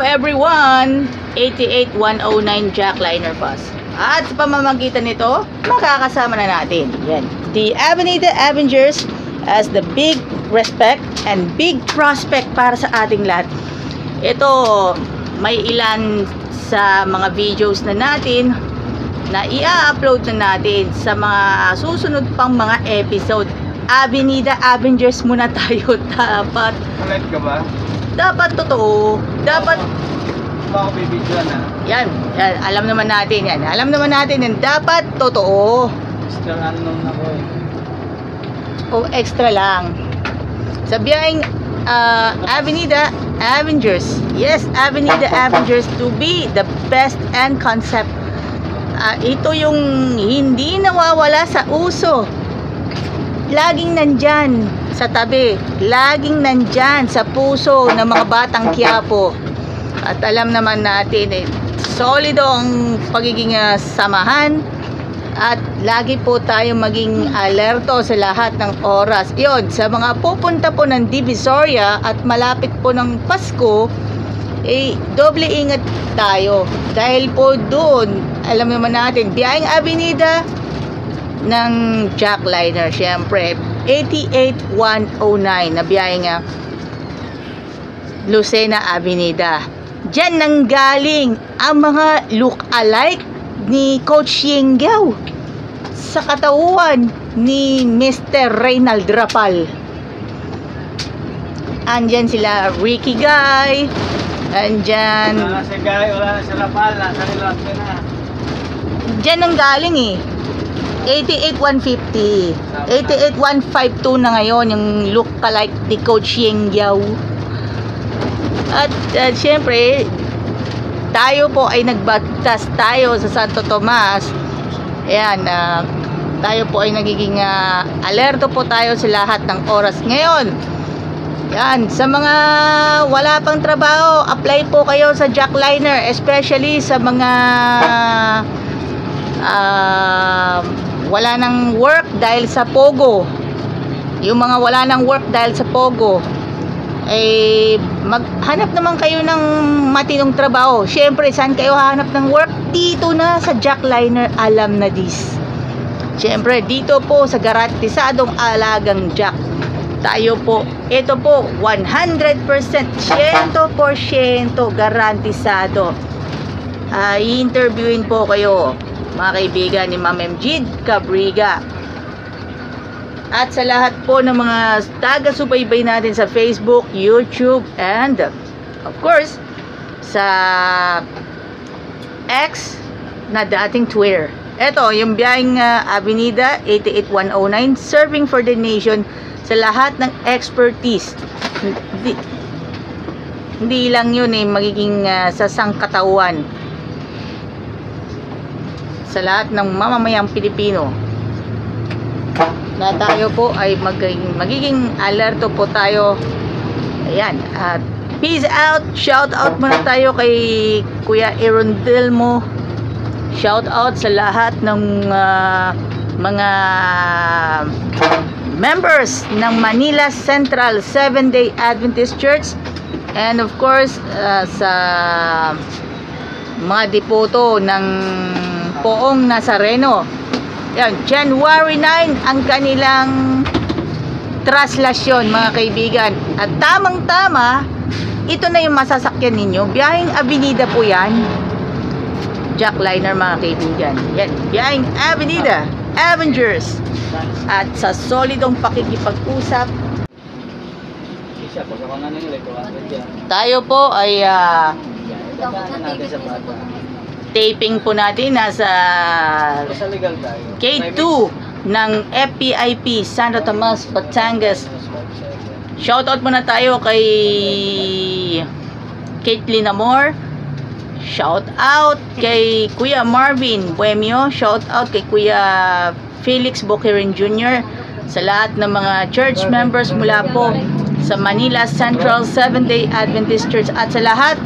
everyone! 88109 Jackliner Bus. At sa pamamagitan nito, makakasama na natin yan, the Avenida Avengers, as the big respect and big prospect para sa ating lahat. Ito, may ilan sa mga videos na natin na i-upload na natin sa mga susunod pang mga episode. Avenida Avengers muna tayo. Dapat Correct ka ba? dapat totoo, dapat Baka may video na. yan, alam naman natin yan. Alam naman natin yan, dapat totoo. Mr. Unknown ako eh. O extra lang. Sa biyaheng Avenida Avengers. Yes, Avenida Avengers to be the best and concept. Ito yung hindi nawawala sa uso. Laging nandyan sa tabi, laging nandyan sa puso ng mga batang Quiapo. At alam naman natin solido ang pagiging samahan, at lagi po tayo maging alerto sa lahat ng oras. Yun, sa mga pupunta po ng Divisoria at malapit po ng Pasko, doble ingat tayo. Dahil po doon, alam naman natin, biyaheng Avenida ng Jackliner, syempre 88109 na biyaheng Lucena Avenida. Diyan nanggaling ang mga look-alike ni Coach Yengao sa katauhan ni Mr. Reynald Rapal. Andyan sila Ricky Guy, andyan Wala na si Guy, wala na si Rapal, nasa relax ka na. diyan nanggaling 88150, 88152 na ngayon yung look-alike ni Coach Yengao. At syempre, tayo po ay nagbagtas tayo sa Santo Tomas. Ayan, tayo po ay nagiging alerto po tayo sa lahat ng oras ngayon. Yan, sa mga wala pang trabaho, apply po kayo sa Jackliner, especially sa mga wala nang work dahil sa Pogo. Yung mga wala nang work dahil sa Pogo, maghanap naman kayo ng matinong trabaho. Syempre, saan kayo hahanap ng work? Dito na sa Jackliner, alam na this. Syempre, dito po sa garantisadong alagang Jack. Tayo po, ito po 100%, 100% garantisado. I-interviewin po kayo, mga kaibigan, ni Ma'am Mjid Cabriga. At sa lahat po ng mga taga-subaybay natin sa Facebook, YouTube, and of course sa X na dating Twitter. Ito, yung biyaheng Avenida 88109, serving for the nation sa lahat ng expertise. Hindi lang yun magiging sa sangkatauhan sa lahat ng mamamayang Pilipino, na tayo po ay magiging alerto po tayo. Ayan, at peace out, shout out muna tayo kay Kuya Erondelmo. Shout out sa lahat ng mga members ng Manila Central Seventh-day Adventist Church, and of course sa mga depoto ng Poong Nazareno. Yan, January 9 ang kanilang traslasyon, mga kaibigan. At tamang-tama, ito na yung masasakyan ninyo. Biyaheng Avenida po yan. Jackliner, mga kaibigan. Yan, biyaheng Avenida Avengers. At sa solidong pakikipag-usap, tayo po ay taping po natin nasa K2 ng FPIP Santo Tomas, Batangas. Shoutout muna tayo kay Caitlin Amor. Shoutout kay Kuya Marvin Buemio. Shoutout kay Kuya Felix Boquerin Jr. Sa lahat ng mga church members mula po sa Manila Central Seventh-day Adventist Church, at sa lahat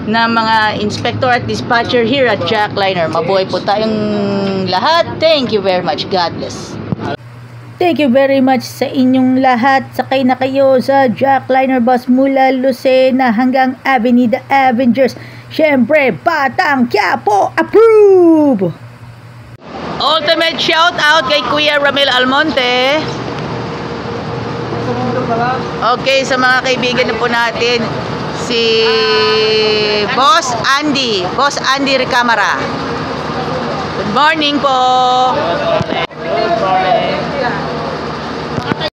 na mga inspector at dispatcher here at Jackliner. Mabuhay po tayong lahat. Thank you very much. God bless. Thank you very much sa inyong lahat. Sakay na kayo sa Jackliner Bus mula Lucena hanggang Avenida Avengers. Siyempre, Batang Quiapo, approve! Ultimate shout out kay Kuya Ramil Almonte. Okay, sa mga kaibigan na po natin, si Boss Andy Recamara. Good morning po. Good morning.